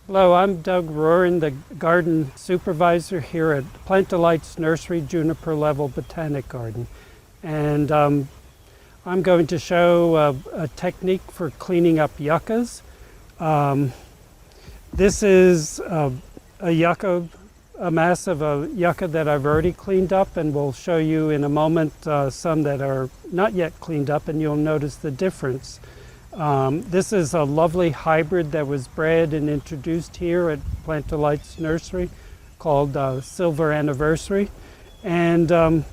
Hello, I'm Doug Ruhren, the garden supervisor here at Plant Delights Nursery Juniper Level Botanic Garden. And I'm going to show a technique for cleaning up yuccas. This is a yucca, a mass of a yucca that I've already cleaned up, and we'll show you in a moment some that are not yet cleaned up, and you'll notice the difference. This is a lovely hybrid that was bred and introduced here at Plant Delights Nursery called Silver Anniversary. And the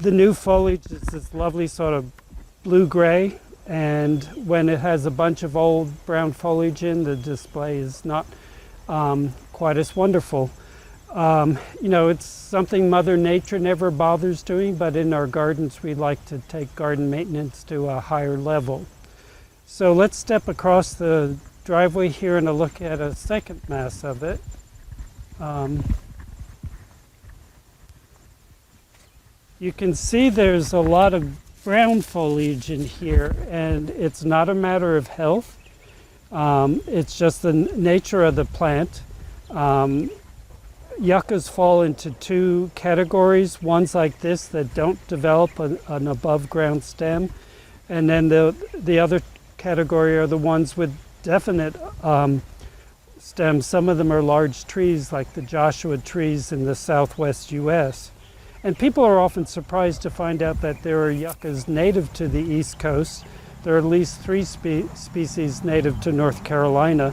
new foliage is this lovely sort of blue-gray, and when it has a bunch of old brown foliage in, the display is not quite as wonderful. You know, it's something Mother Nature never bothers doing, but in our gardens we like to take garden maintenance to a higher level. So let's step across the driveway here and look at a second mass of it. You can see there's a lot of brown foliage in here, and it's not a matter of health. It's just the nature of the plant. Yuccas fall into two categories. One's like this that don't develop an above ground stem, and then the other category are the ones with definite stems. Some of them are large trees like the Joshua trees in the southwest US. And people are often surprised to find out that there are yuccas native to the East Coast. There are at least three species native to North Carolina.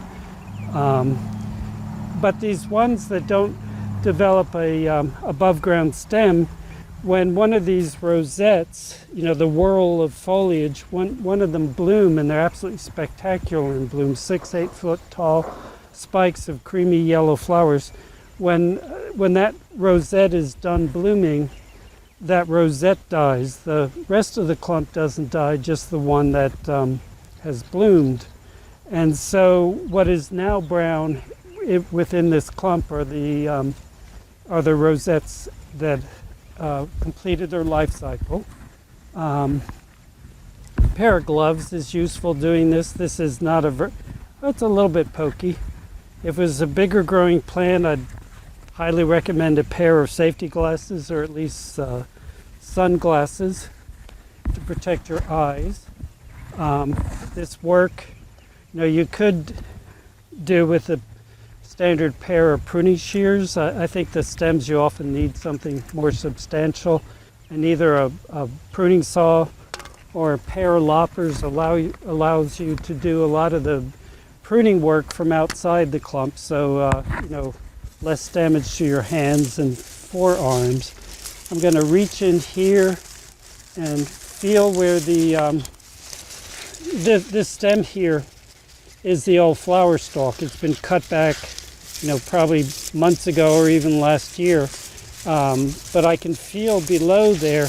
But these ones that don't develop a above ground stem, when one of these rosettes, you know, the whorl of foliage, one of them bloom, and they're absolutely spectacular in bloom, 6-8 foot tall spikes of creamy yellow flowers. When that rosette is done blooming, that rosette dies. The rest of the clump doesn't die, just the one that has bloomed. And so what is now brown within this clump are the rosettes that completed their life cycle. A pair of gloves is useful doing this. This is not it's a little bit pokey. If it was a bigger growing plant, I'd highly recommend a pair of safety glasses, or at least sunglasses to protect your eyes. This work, you know, you could do with a standard pair of pruning shears. I think the stems, you often need something more substantial, and either a pruning saw or a pair of loppers allows you to do a lot of the pruning work from outside the clump, so you know, less damage to your hands and forearms. I'm going to reach in here and feel where this stem here is the old flower stalk. It's been cut back, you know, probably months ago or even last year. But I can feel below there,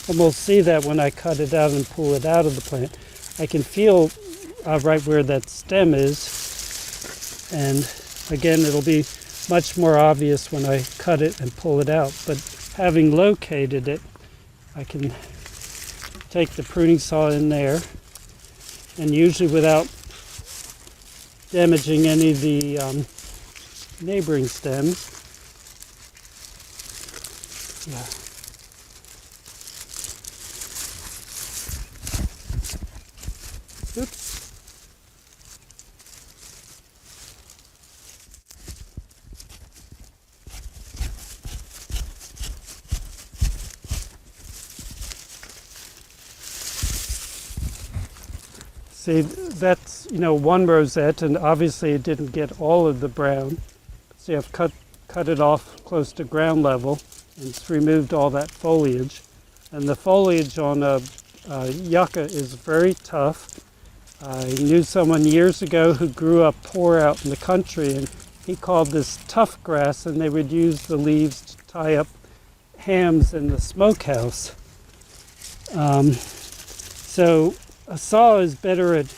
and we'll see that when I cut it out and pull it out of the plant. I can feel right where that stem is. And again, it'll be much more obvious when I cut it and pull it out. But having located it, I can take the pruning saw in there, and usually without damaging any of the neighboring stems. Yeah. Oops. See, that's, you know, one rosette, and obviously it didn't get all of the brown. See, I've cut it off close to ground level, and it's removed all that foliage. And the foliage on a yucca is very tough. I knew someone years ago who grew up poor out in the country, and he called this tough grass, and they would use the leaves to tie up hams in the smokehouse. So a saw is better at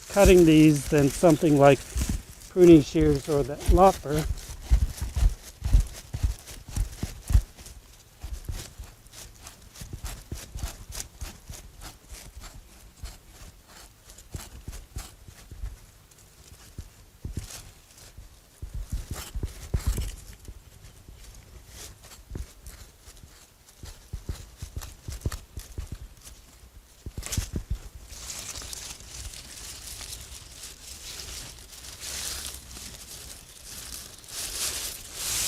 cutting these than something like pruning shears or that lopper.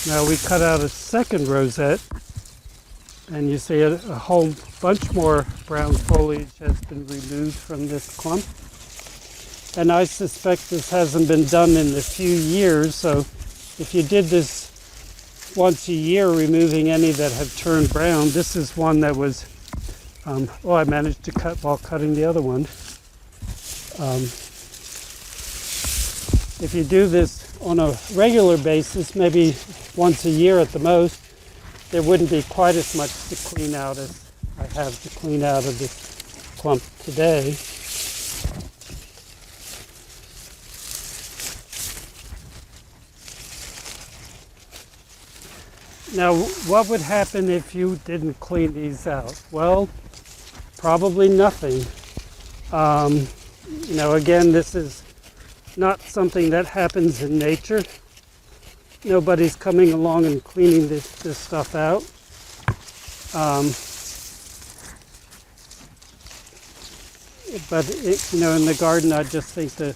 Now we cut out a second rosette, and you see a whole bunch more brown foliage has been removed from this clump. And I suspect this hasn't been done in a few years, so if you did this once a year, removing any that have turned brown, this is one that was, I managed to cut while cutting the other one. If you do this on a regular basis, maybe once a year at the most, there wouldn't be quite as much to clean out as I have to clean out of this clump today. Now, what would happen if you didn't clean these out? Well, probably nothing. Again, this is not something that happens in nature. Nobody's coming along and cleaning this stuff out. But in the garden, I just think the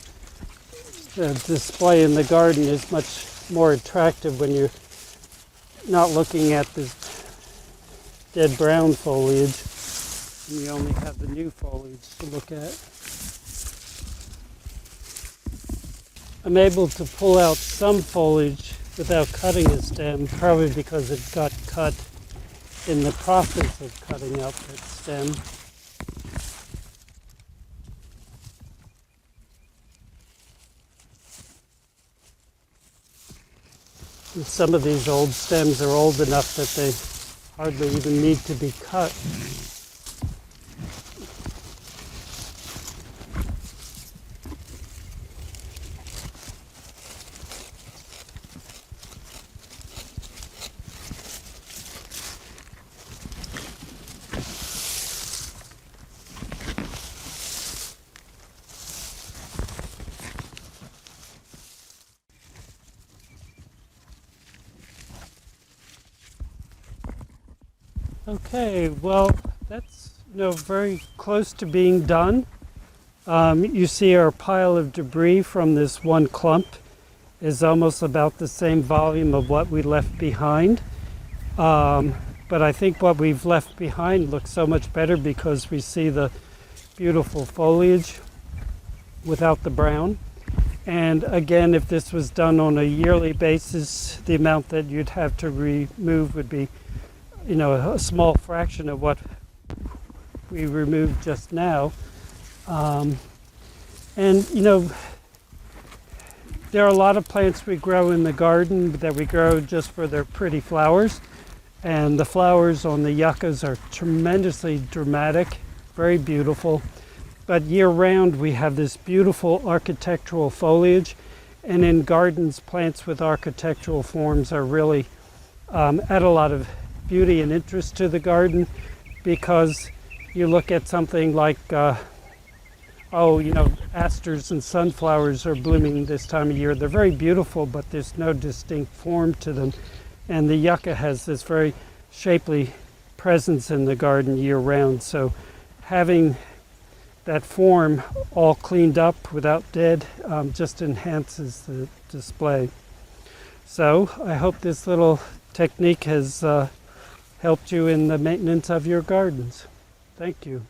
display in the garden is much more attractive when you're not looking at this dead brown foliage, and you only have the new foliage to look at. I'm able to pull out some foliage without cutting a stem, probably because it got cut in the process of cutting out that stem. And some of these old stems are old enough that they hardly even need to be cut. Okay, well, that's very close to being done. You see our pile of debris from this one clump is almost about the same volume of what we left behind. But I think what we've left behind looks so much better because we see the beautiful foliage without the brown. And again, if this was done on a yearly basis, the amount that you'd have to remove would be a small fraction of what we removed just now. There are a lot of plants we grow in the garden that we grow just for their pretty flowers. And the flowers on the yuccas are tremendously dramatic, very beautiful. But year round we have this beautiful architectural foliage. And in gardens, plants with architectural forms are really add a lot of beauty and interest to the garden, because you look at something like asters and sunflowers are blooming this time of year. They're very beautiful, but there's no distinct form to them. And the yucca has this very shapely presence in the garden year round. So having that form all cleaned up without dead just enhances the display. So I hope this little technique has helped you in the maintenance of your gardens. Thank you.